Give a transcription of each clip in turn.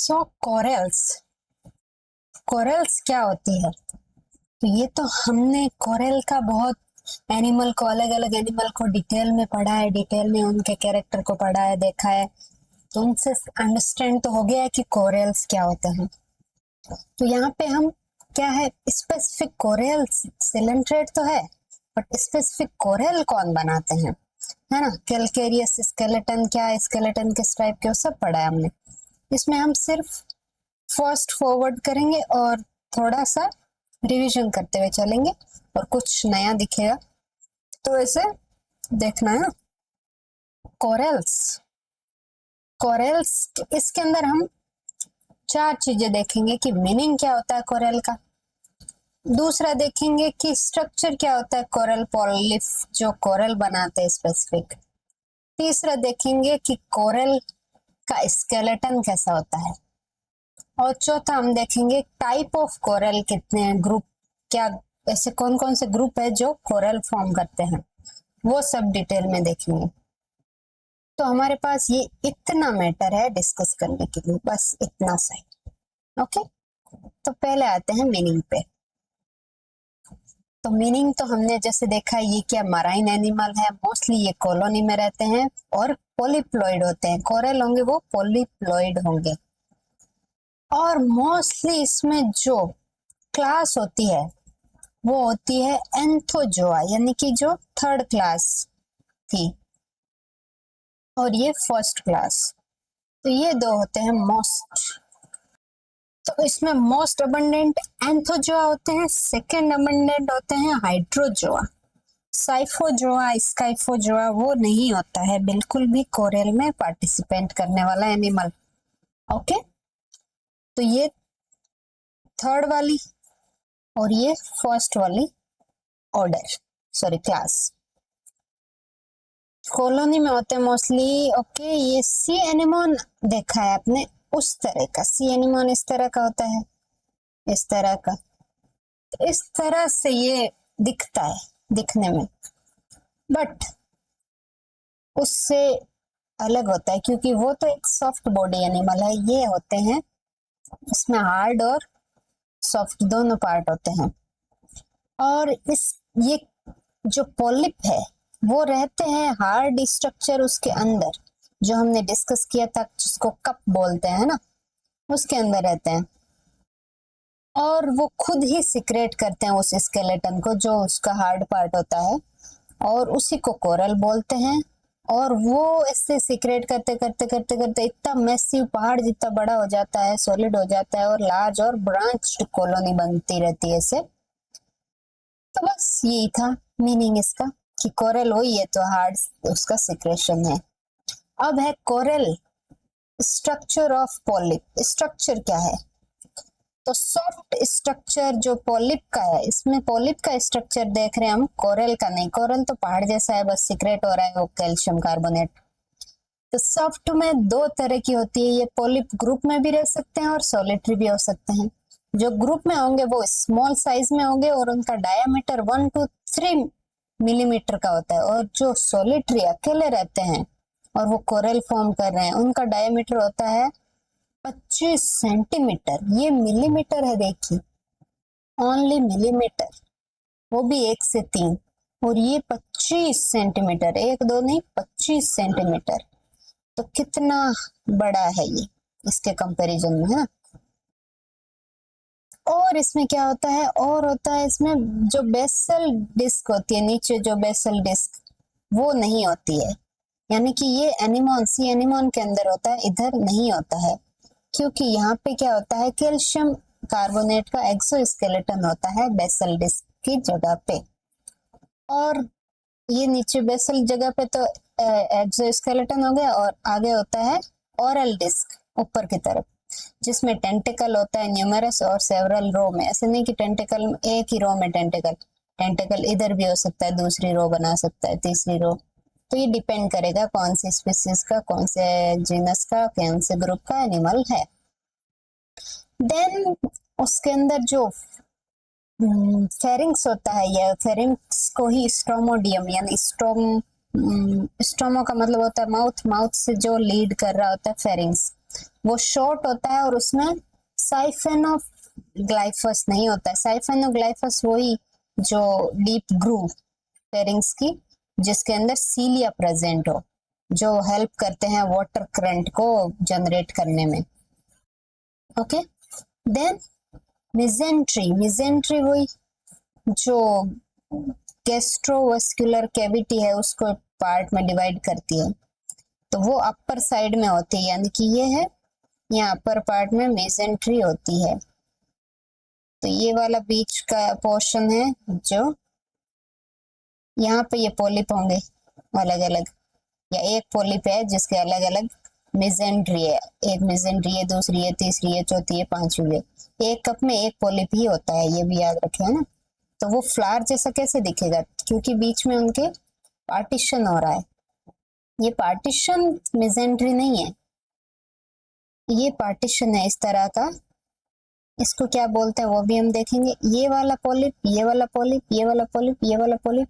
सो corals क्या होती है? तो ये तो हमने कोरल का बहुत एनिमल को, अलग अलग एनिमल को डिटेल में पढ़ा है, डिटेल में उनके कैरेक्टर को पढ़ा है, देखा है, तो उनसे अंडरस्टैंड तो हो गया है कि कोरल्स क्या होते हैं। तो यहाँ पे हम क्या है, स्पेसिफिक कोरल सिलेंट्रेट तो है, बट स्पेसिफिक कोरल कौन बनाते हैं, है ना। कैलकेरियस स्केलेटन क्या है, स्केलेटन किस टाइप के, वो सब पढ़ा है हमने। इसमें हम सिर्फ फर्स्ट फॉरवर्ड करेंगे और थोड़ा सा रिवीजन करते हुए चलेंगे और कुछ नया दिखेगा, तो ऐसे देखना है। कोरल्स इसके अंदर हम चार चीजें देखेंगे कि मीनिंग क्या होता है कोरल का, दूसरा देखेंगे कि स्ट्रक्चर क्या होता है कोरल पॉलिप जो कोरल बनाते हैं स्पेसिफिक, तीसरा देखेंगे कि कोरल का स्केलेटन कैसा होता है, और चौथा हम देखेंगे टाइप ऑफ कोरल कितने हैं, ग्रुप क्या, ऐसे कौन कौन से ग्रुप है जो कोरल फॉर्म करते हैं, वो सब डिटेल में देखेंगे। तो हमारे पास ये इतना मैटर है डिस्कस करने के लिए, बस इतना सही। ओके, तो पहले आते हैं मीनिंग पे। तो मीनिंग तो हमने जैसे देखा, ये क्या मराइन एनिमल है, मोस्टली ये कॉलोनी में रहते हैं और पोलिप्लॉइड होते हैं, कोरल होंगे वो पोलिप्लॉइड होंगे, और मोस्टली इसमें जो क्लास होती है वो होती है एंथोजोआ, यानी कि जो थर्ड क्लास थी, और ये फर्स्ट क्लास, तो ये दो होते हैं मोस्ट। तो इसमें मोस्ट अबंडेंट एंथोजोआ होते हैं, सेकंड अबंडेंट होते हैं हाइड्रोजोआ, साइफोजोआ स्काइफोजोआ वो नहीं होता है बिल्कुल भी कोरल में पार्टिसिपेट करने वाला एनिमल। ओके, तो ये थर्ड वाली और ये फर्स्ट वाली ऑर्डर, सॉरी क्लास, कॉलोनी में होते हैं मोस्टली। ओके, ये सी एनिमोन देखा है आपने, उस तरह का सी एनिमोन इस तरह का होता है, इस तरह का, तो इस तरह से ये दिखता है दिखने में, बट उससे अलग होता है क्योंकि वो तो एक सॉफ्ट बॉडी एनिमल है, ये होते हैं इसमें हार्ड और सॉफ्ट दोनों पार्ट होते हैं। और ये जो पॉलिप है वो रहते हैं हार्ड स्ट्रक्चर उसके अंदर, जो हमने डिस्कस किया था जिसको कप बोलते हैं ना, उसके अंदर रहते हैं, और वो खुद ही सिक्रेट करते हैं उस स्केलेटन को जो उसका हार्ड पार्ट होता है, और उसी को कोरल बोलते हैं। और वो ऐसे सिक्रेट करते करते करते करते इतना मैसिव पहाड़ जितना बड़ा हो जाता है, सॉलिड हो जाता है, और लार्ज और ब्रांच्ड कॉलोनी बनती रहती है ऐसे। तो बस यही था मीनिंग इसका कि कोरल हो ये तो हार्ड उसका सिक्रेशन है। अब है coral structure of polyp, structure क्या है, तो सॉफ्ट स्ट्रक्चर जो पॉलिप का है, इसमें पॉलिप का स्ट्रक्चर देख रहे हैं हम, कोरल का नहीं, कोरल तो पहाड़ जैसा है, बस सिक्रेट हो रहा है वो कैल्शियम कार्बोनेट। तो सॉफ्ट में दो तरह की होती है, ये पॉलिप ग्रुप में भी रह सकते हैं और सॉलिटरी भी हो सकते हैं। जो ग्रुप में होंगे वो स्मॉल साइज में होंगे और उनका डायमीटर 1 to 3 मिलीमीटर का होता है, और जो सॉलिटरी अकेले रहते हैं और वो कोरल फॉर्म कर रहे हैं उनका डायमीटर होता है 25 सेंटीमीटर। ये मिलीमीटर है देखिए, ओनली मिलीमीटर, वो भी 1 से 3, और ये 25 सेंटीमीटर, 1 2 नहीं 25 सेंटीमीटर। तो कितना बड़ा है ये इसके कंपैरिजन में, है। और इसमें क्या होता है, और होता है इसमें जो बेसल डिस्क होती है नीचे, जो बेसल डिस्क वो नहीं होती है, यानी कि ये एनिमोन सी एनिमोन के अंदर होता है, इधर नहीं होता है, क्योंकि यहाँ पे क्या होता है कैल्शियम कार्बोनेट का एक्सोस्केलेटन होता है बेसल डिस्क की जगह पे, और ये नीचे बेसल जगह पे तो एक्सोस्केलेटन हो गया, और आगे होता है ओरल डिस्क ऊपर की तरफ, जिसमें टेंटिकल होता है न्यूमरस और सेवरल रो में, ऐसे नहीं कि टेंटिकल एक ही रो में टेंटिकल इधर भी हो सकता है, दूसरी रो बना सकता है, तीसरी रो, तो ये डिपेंड करेगा कौन सी स्पीसीज का, कौन से जीनस का, कौन से ग्रुप का एनिमल है। देन उसके अंदर जो फेरिंग्स होता है, ये फेरिंग्स को ही स्ट्रोमोडियम यानी स्ट्रोमो का मतलब होता है माउथ, माउथ से जो लीड कर रहा होता है फेरिंग्स, वो शॉर्ट होता है और उसमें साइफेनोग्लाइफस नहीं होता है। साइफेनोग्लाइफस वही जो डीप ग्रूव फेरिंग्स की, जिसके अंदर सीलिया प्रेजेंट हो, जो हेल्प करते हैं वाटर करंट को जनरेट करने में। ओके, देन मिजेंट्री वही जो गैस्ट्रोवास्कुलर कैविटी है उसको पार्ट में डिवाइड करती है, तो वो अपर साइड में होती है, यानी कि ये है, यहाँ अपर पार्ट में मेसेंट्री होती है। तो ये वाला बीच का पोर्शन है, जो यहाँ पे ये पॉलिप होंगे अलग अलग, या एक पॉलिप है जिसके अलग अलग मेसेंट्री है, एक मेसेंट्री है, दूसरी है, तीसरी है, चौथी है, पांचवी है। एक कप में एक पॉलिप ही होता है, ये भी याद रखे, है ना। तो वो फ्लावर जैसा कैसे दिखेगा, क्योंकि बीच में उनके पार्टीशन हो रहा है। ये पार्टीशन मेसेंट्री नहीं है, ये पार्टीशन है इस तरह का। इसको क्या बोलते हैं वो भी हम देखेंगे। ये वाला पॉलिप, ये वाला पॉलिप, ये वाला पॉलिप, ये वाला पॉलिप,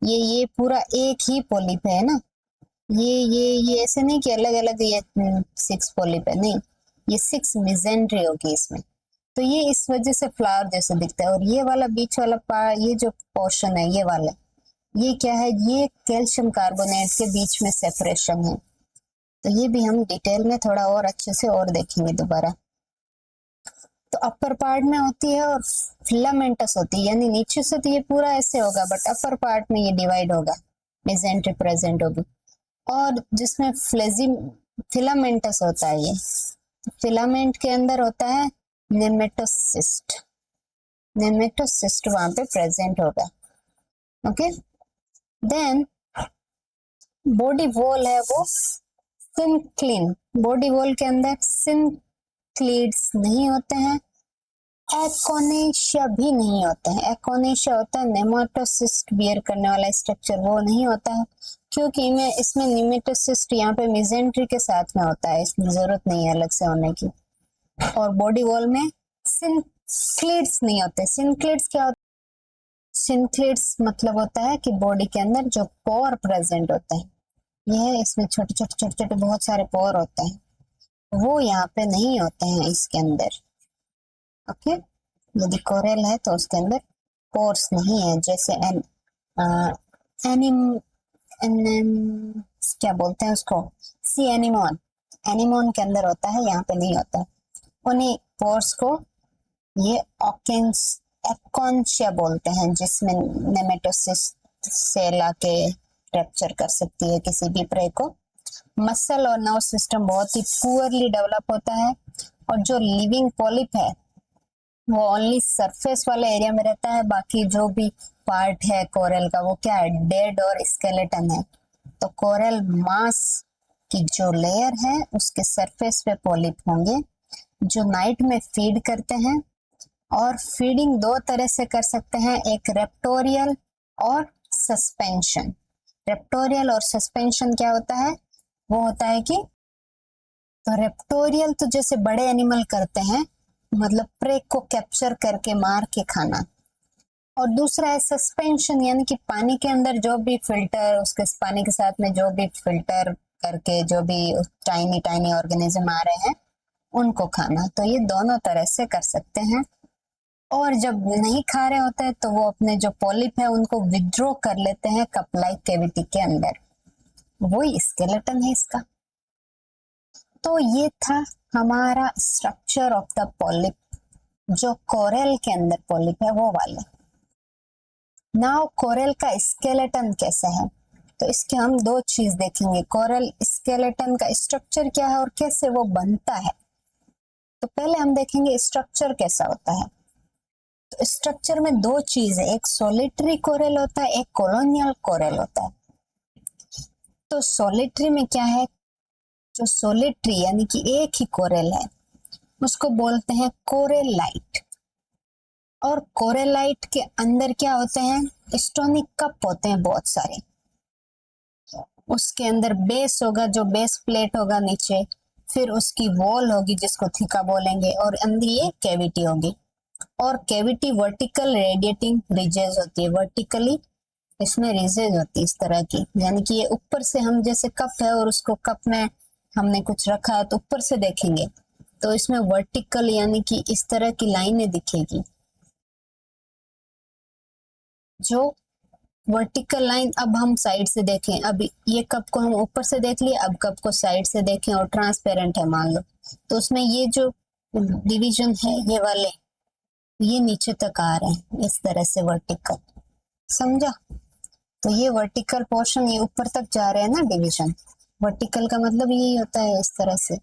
ये पूरा एक ही पॉलिप है ना। ये ऐसे नहीं कि अलग अलग ये 6 पॉलिप है, नहीं, ये 6 मेसेंट्री होगी इसमें। तो ये इस वजह से फ्लावर जैसे दिखता है। और ये वाला बीच वाला ये जो पोर्शन है, ये वाला, ये क्या है, ये कैल्शियम कार्बोनेट के बीच में सेपरेशन है। तो ये भी हम डिटेल में थोड़ा और अच्छे से और देखेंगे दोबारा। तो अपर पार्ट में होती है और फिलामेंटस होती है, यानी नीचे से तो ये पूरा ऐसे होगा, बट अपर पार्ट में ये डिवाइड होगा, मेसेंट्री प्रेजेंट होगी। और जिसमें फिलामेंटस होता है, ये फिलामेंट के अंदर होता है नेमेटोसिस्ट, नेमेटोसिस्ट वहां पे प्रेजेंट होगा। ओके, देन बॉडी वॉल है वो सिनक्लिन, बॉडी वॉल के अंदर सिनक्लीड्स नहीं होते हैं, एकोनेशिया भी नहीं होते हैं। एकोनेशिया होता है नेमेटोसिस्ट बियर करने वाला स्ट्रक्चर, वो नहीं होता है, क्योंकि इसमें नेमेटोसिस्ट यहाँ पे मेसेंट्री के साथ में होता है, इसमें जरूरत नहीं है अलग से होने की। और बॉडी वॉल में सिनक्लीड्स नहीं होते। सिनक्लीड्स क्या होता है, सिनक्लीड्स मतलब होता है कि बॉडी के अंदर जो पोर प्रेजेंट होते हैं, यह इसमें छोटे छोटे छोटे छोटे बहुत सारे पोर होते हैं, वो यहाँ पे नहीं होते हैं इसके अंदर। ओके, यदि कोरल है तो उसके अंदर पोर्स नहीं है, जैसे क्या बोलते हैं उसको, सी एनिमोन, एनिमोन के अंदर होता है, यहाँ पे नहीं होता। उन्हीं पोर्स को ये एकोनशिया बोलते हैं, जिसमें नेमेटोसिस्ट से लाके कैप्चर कर सकती है किसी भी प्रे को। मसल और नर्व सिस्टम बहुत ही पुअरली डेवलप होता है, और जो लिविंग पॉलिप है वो ओनली सरफेस वाले एरिया में रहता है, बाकी जो भी पार्ट है कोरल का वो क्या है, डेड और स्केलेटन है। तो कोरल मास की जो लेयर है उसके सरफेस पे पॉलिप होंगे, जो नाइट में फीड करते हैं। और फीडिंग 2 तरह से कर सकते हैं, एक रेप्टोरियल और सस्पेंशन। रेप्टोरियल और सस्पेंशन क्या होता है, वो होता है कि, तो रेप्टोरियल तो जैसे बड़े एनिमल करते हैं, मतलब प्रे को कैप्चर करके मार के खाना। और दूसरा है सस्पेंशन, यानी कि पानी के अंदर जो भी फिल्टर, उसके पानी के साथ में जो भी फिल्टर करके जो भी टाइनी टाइनी ऑर्गेनिज्म आ रहे हैं उनको खाना। तो ये दोनों तरह से कर सकते हैं। और जब नहीं खा रहे होते हैं तो वो अपने जो पॉलिप है उनको विड्रॉ कर लेते हैं कप लाइक कैविटी के अंदर, वही स्केलेटन है इसका। तो ये था हमारा स्ट्रक्चर ऑफ द पॉलिप, जो कोरल के अंदर पॉलिप है वो वाले। नाउ कोरल का स्केलेटन कैसा है, तो इसके हम 2 चीज देखेंगे, कोरल स्केलेटन का स्ट्रक्चर क्या है और कैसे वो बनता है। तो पहले हम देखेंगे स्ट्रक्चर कैसा होता है। तो स्ट्रक्चर में 2 चीज है, एक सोलिटरी कोरल होता है, एक कॉलोनियल कोरल होता है। तो सोलिटरी में क्या है, जो सोलिटरी यानी कि एक ही कोरल है उसको बोलते हैं कोरेलाइट। और कोरेलाइट के अंदर क्या होते हैं, स्टोनिक कप होते हैं बहुत सारे। उसके अंदर बेस होगा, जो बेस प्लेट होगा नीचे, फिर उसकी वॉल होगी जिसको थिका बोलेंगे, और अंदर ये कैविटी होगी। और कैविटी वर्टिकल रेडिएटिंग रिजेस होती है, वर्टिकली इसमें रिजेस होती है इस तरह की, यानी कि ये ऊपर से हम जैसे कप है और उसको कप में हमने कुछ रखा तो ऊपर से देखेंगे तो इसमें वर्टिकल यानी कि इस तरह की लाइनें दिखेगी। जो वर्टिकल लाइन, अब हम साइड से देखें, अब ये कप को हम ऊपर से देख लिए, अब कप को साइड से देखें और ट्रांसपेरेंट है मान लो, तो उसमें ये जो डिवीजन है ये वाले, ये नीचे तक आ रहे हैं इस तरह से वर्टिकल, समझा? तो ये वर्टिकल पोर्शन ये ऊपर तक जा रहे हैं ना डिवीजन। वर्टिकल का मतलब यही होता है इस तरह से,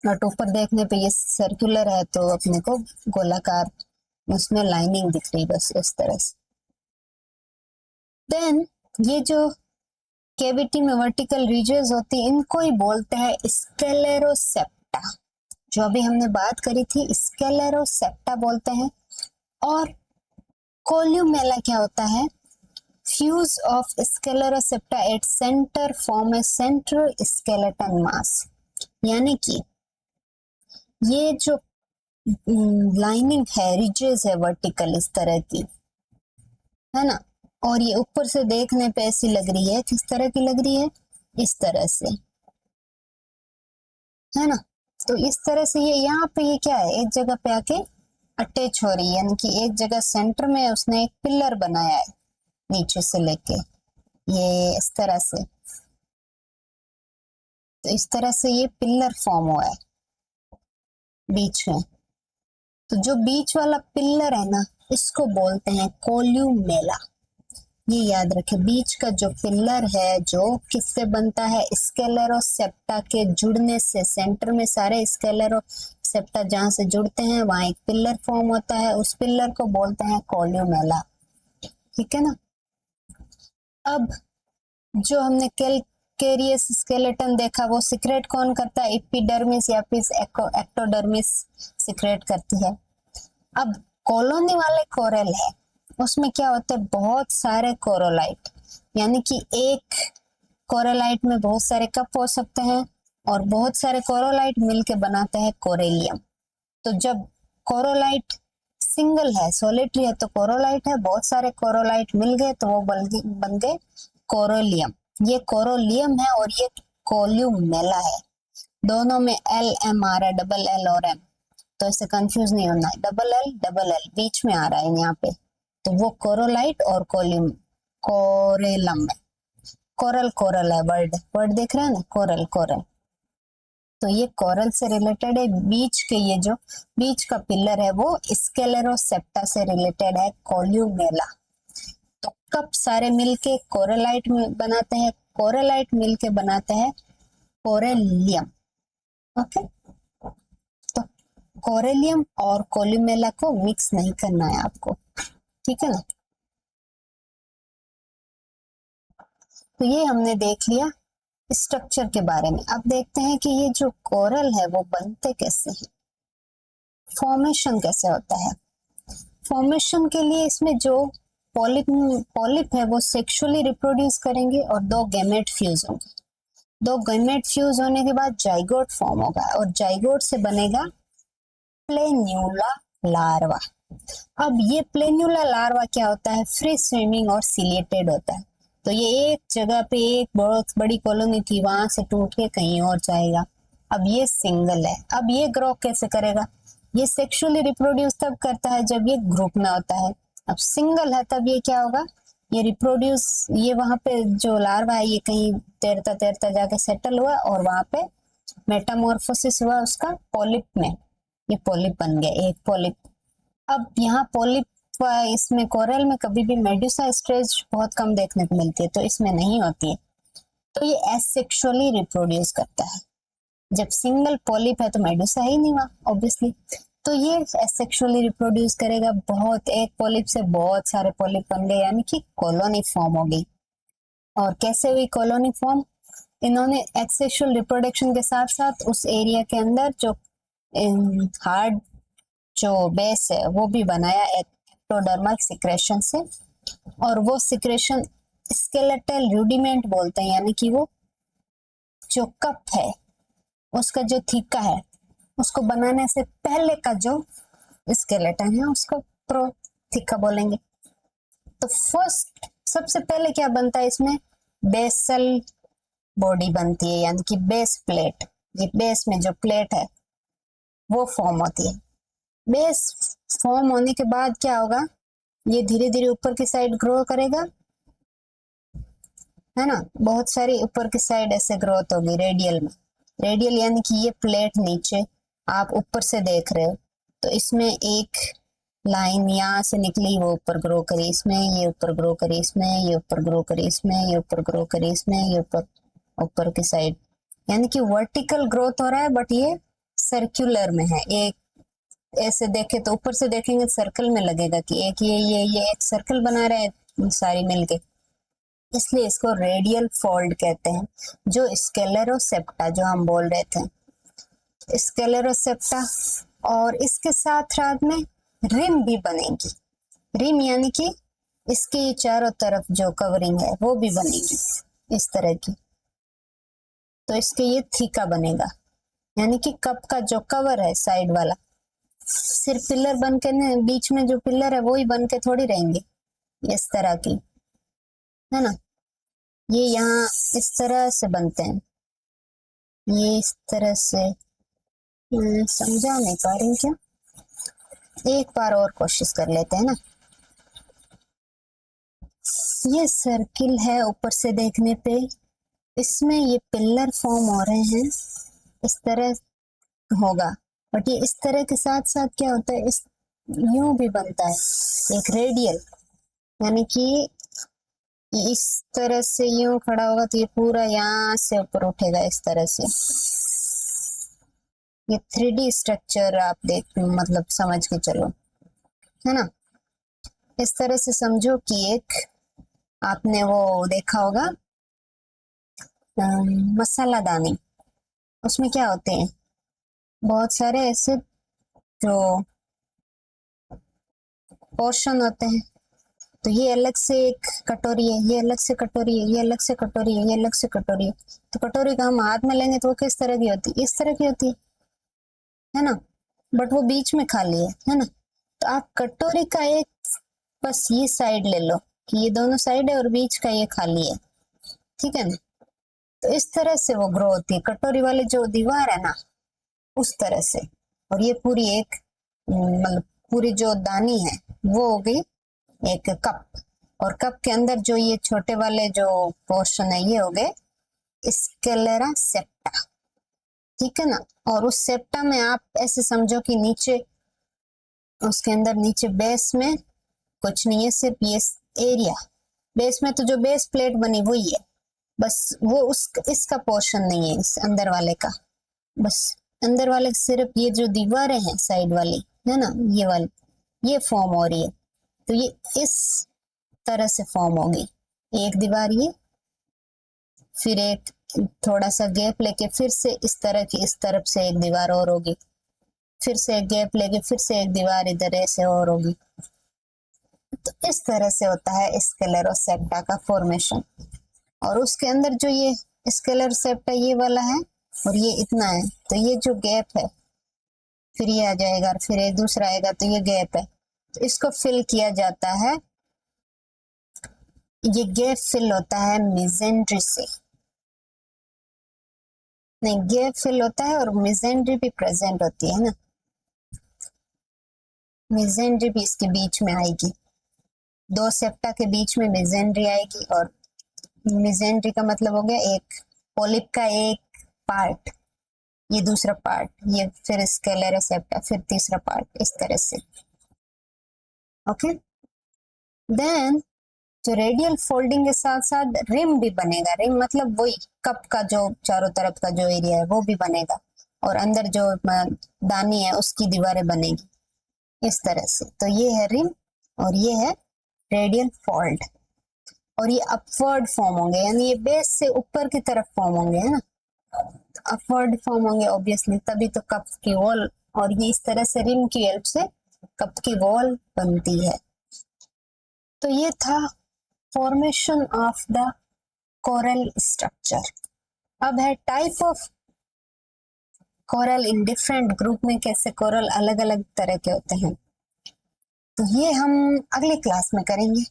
और ऊपर देखने पे ये सर्कुलर है तो अपने को गोलाकार उसमें लाइनिंग दिख रही बस इस तरह से। देन ये जो कैविटी में वर्टिकल रीजन्स होती है इनको ही बोलते हैं स्क्लेरोसेप्टा। जो अभी हमने बात करी थी स्क्लेरोसेप्टा बोलते हैं। और कोल्यूमेला क्या होता है? Fuse of sclerosepta at centre form a central skeleton mass, यानी कि ये जो लाइनिंग है, रिजेस है वर्टिकल इस तरह की, है ना, और ये ऊपर से देखने पे ऐसी लग रही है, किस तरह की लग रही है? इस तरह से, है ना। तो इस तरह से ये यहाँ पे ये क्या है, एक जगह पे आके अटैच हो रही है, यानी कि एक जगह सेंटर में उसने एक पिलर बनाया है नीचे से लेके, ये इस तरह से, तो इस तरह से ये पिलर फॉर्म हुआ है बीच में। तो जो बीच वाला पिलर है ना, इसको बोलते हैं कोल्यूमेला। ये याद रखे, बीच का जो पिलर है जो किससे बनता है? स्क्लेरोसेप्टा के जुड़ने से। सेंटर में सारे स्क्लेरोसेप्टा जहां से जुड़ते हैं वहां एक पिलर फॉर्म होता है, उस पिलर को बोलते हैं कोल्यूमेला, ठीक है ना। अब जो हमने कैल्केरियस स्केलेटन देखा वो सिक्रेट कौन करता है? एपिडर्मिस या फिर एक्टोडर्मिस सिक्रेट करती है। अब कॉलोनी वाले कोरल है, उसमें क्या होता है? बहुत सारे कोरोलाइट, यानी कि एक कोरोलाइट में बहुत सारे कप हो सकते हैं, और बहुत सारे कोरोलाइट मिलके बनाते हैं कोरेलियम। तो जब कोरोलाइट सिंगल है, सोलिटरी है, तो कोरोलाइट है, बहुत सारे कोरोलाइट मिल गए तो वो बन गए कोरोलियम। ये कोरोलियम है और ये कोल्यूमेला है। दोनों में एल एम आ रहा है, डबल एल और एम, तो इसे कंफ्यूज नहीं होना है। डबल एल बीच में आ रहा है यहाँ पे, तो वो कोरोलाइट और कोरेलम है। कोरल है, वर्ड देख रहे हैं ना, कोरल। तो ये कोरल से रिलेटेड है। बीच के ये जो बीच का पिलर है वो स्क्लेरोसेप्टा से रिलेटेड है, कोल्यूमेला। तो कप सारे मिलके कोरलाइट बनाते हैं, कोरलाइट मिलके बनाते हैं कोरेलियम। ओके, तो कोरेलियम और कोल्यूमेला को मिक्स नहीं करना है आपको, ठीक है ना। तो ये हमने देख लिया स्ट्रक्चर के बारे में। अब देखते हैं कि ये जो कोरल है वो बनते कैसे हैं, फॉर्मेशन कैसे होता है। फॉर्मेशन के लिए इसमें जो पॉलिप है वो सेक्सुअली रिप्रोड्यूस करेंगे और दो गैमेट फ्यूज होंगे। दो गैमेट फ्यूज होने के बाद जाइगोट फॉर्म होगा और जाइगोट से बनेगा प्लेन्यूला लार्वा। अब ये प्लेन्यूला लार्वा क्या होता है? फ्री स्विमिंग और सिलिएटेड होता है। तो ये एक जगह पे एक बहुत बड़ी कॉलोनी थी, वहां से टूट के कहीं और जाएगा। अब ये सिंगल है, अब ये ग्रो कैसे करेगा? ये सेक्सुअली रिप्रोड्यूस तब करता है जब ये ग्रुप में होता है। अब सिंगल है तब ये क्या होगा? ये रिप्रोड्यूस, ये वहां पे जो लार्वा है ये कहीं तैरता तैरता जाके सेटल हुआ और वहां पे मेटामॉर्फोसिस हुआ उसका पॉलिप में, ये पॉलिप बन गया, एक पॉलिप। अब यहाँ पॉलिप, इसमें कोरल में कभी भी मेडुसा स्टेज बहुत कम देखने को मिलती है, तो इसमें नहीं होती है। तो ये एसेक्सुअली रिप्रोड्यूस करता है। जब सिंगल पॉलिप है तो मेडुसा ही नहीं हुआ ऑब्वियसली, तो ये एसेक्सुअली रिप्रोड्यूस करेगा। बहुत, एक पॉलिप से बहुत सारे पॉलिप बन गए, यानी कि कॉलोनी फॉर्म हो गई। और कैसे हुई कॉलोनी फॉर्म? इन्होंने एसेक्सुअल रिप्रोडक्शन के साथ साथ उस एरिया के अंदर जो हार्ड जो बेस है वो भी बनाया एक्टोडर्मल सिक्रेशन से, और वो सिक्रेशन स्केलेटल रूडिमेंट बोलते हैं, यानी कि वो जो कप है उसका जो थीका है उसको बनाने से पहले का जो स्केलेटन है उसको प्रो थीका बोलेंगे। तो फर्स्ट सबसे पहले क्या बनता है इसमें? बेसल बॉडी बनती है, यानी कि बेस प्लेट। ये बेस में जो प्लेट है वो फॉर्म होती है। बेस फॉर्म होने के बाद क्या होगा, ये धीरे धीरे ऊपर की साइड ग्रो करेगा, है ना। बहुत सारी ऊपर की साइड ऐसे ग्रोथ होगी रेडियल में। रेडियल यानी कि ये प्लेट नीचे आप ऊपर से देख रहे हो, तो इसमें एक लाइन यहाँ से निकली, वो ऊपर ग्रो करी, इसमें ये ऊपर ग्रो करी, इसमें ये ऊपर ग्रो करी, इसमें ये ऊपर ग्रो करी, इसमें ये ऊपर ऊपर की साइड, यानी कि वर्टिकल ग्रोथ हो रहा है, बट ये सर्कुलर में है। एक ऐसे देखे तो ऊपर से देखेंगे सर्कल में लगेगा कि एक ये एक सर्कल बना रहे हैं सारी मिलके, इसलिए इसको रेडियल फोल्ड कहते हैं। जो स्केलेरोसेप्टा जो हम बोल रहे थे, स्केलेरोसेप्टा, और इसके साथ साथ में रिम भी बनेगी। रिम यानी कि इसके चारों तरफ जो कवरिंग है वो भी बनेगी इस तरह की। तो इसके ये थीका बनेगा, यानी कि कप का जो कवर है साइड वाला, सिर्फ पिलर बन के बीच में जो पिलर है वो ही बन के थोड़ी रहेंगे, इस तरह की, है ना। ये यहाँ इस तरह से बनते हैं, ये इस तरह से। समझा नहीं पा रही क्या? एक बार और कोशिश कर लेते हैं ना। ये सर्किल है ऊपर से देखने पे, इसमें ये पिलर फॉर्म हो रहे हैं, इस तरह होगा। बट ये इस तरह के साथ साथ क्या होता है, इस यूं भी बनता है एक रेडियल, यानी कि इस तरह से यूं खड़ा होगा तो ये पूरा यहाँ से ऊपर उठेगा इस तरह से। ये 3D स्ट्रक्चर आप देख मतलब समझ के चलो, है ना। इस तरह से समझो कि एक आपने वो देखा होगा मसाला दानी, उसमें क्या होते हैं बहुत सारे ऐसे जो पोर्शन होते हैं। तो ये अलग से एक कटोरी है, ये अलग से कटोरी है, ये अलग से कटोरी है, ये अलग से कटोरी है। तो कटोरी का हम हाथ में लेंगे तो वो किस तरह की होती है, इस तरह की होती है ना। बट वो बीच में खाली है ना। तो आप कटोरी का एक बस ये साइड ले लो कि ये दोनों साइड है और बीच का ये खाली है, ठीक है ना। तो इस तरह से वो ग्रो होती है कटोरी वाली जो दीवार है ना, उस तरह से। और ये पूरी एक मतलब पूरी जो दानी है वो हो गई एक कप, और कप के अंदर जो ये छोटे वाले जो पोर्शन है ये हो गए स्केलेरा सेप्टा, ठीक है ना। और उस सेप्टा में आप ऐसे समझो कि नीचे उसके अंदर नीचे बेस में कुछ नहीं है, सिर्फ ये एरिया। बेस में तो जो बेस प्लेट बनी वही है, बस वो उस इसका पोर्शन नहीं है इस अंदर वाले का। बस अंदर वाले सिर्फ ये जो दीवारें हैं साइड वाली, है ना, ये वाली ये फॉर्म हो रही है। तो ये इस तरह से फॉर्म होगी एक दीवार ये, फिर एक थोड़ा सा गैप लेके फिर से इस तरह की इस तरफ से एक दीवार और होगी, फिर से एक गैप लेके फिर से एक दीवार इधर ऐसे और होगी। तो इस तरह से होता है स्क्लेरोसेप्टा का फॉर्मेशन। और उसके अंदर जो ये स्क्लेरोसेप्टा ये वाला है और ये इतना है, तो ये जो गैप है फिर ये आ जाएगा और फिर ये दूसरा आएगा, तो ये गैप है, तो इसको फिल किया जाता है। ये गैप फिल होता है मेसेंड्री से, नहीं गैप फिल होता है और मेसेंड्री भी प्रेजेंट होती है ना। मेसेंड्री भी इसके बीच में आएगी, दो सेप्टा के बीच में मेसेंड्री आएगी। और मेसेंड्री का मतलब हो गया एक पॉलिप का एक पार्ट, ये दूसरा पार्ट, ये फिर स्केलेरा सेप्टा, फिर तीसरा पार्ट, इस तरह से। ओके, देन जो रेडियल फोल्डिंग के साथ साथ रिम भी बनेगा। रिम मतलब वही कप का जो चारों तरफ का जो एरिया है वो भी बनेगा, और अंदर जो दानी है उसकी दीवारें बनेगी इस तरह से। तो ये है रिम और ये है रेडियल फोल्ड। और ये अपवर्ड फॉर्म होंगे, यानी ये बेस से ऊपर की तरफ फॉर्म होंगे, है ना। अपवर्ड फॉर्म होंगे ऑब्वियसली, तभी तो कप की वॉल, और ये इस तरह से रिम की हेल्प से कप की वॉल बनती है। तो ये था formation of the coral structure. अब है type of coral in different group में, कैसे कोरल अलग अलग तरह के होते हैं, तो ये हम अगली क्लास में करेंगे।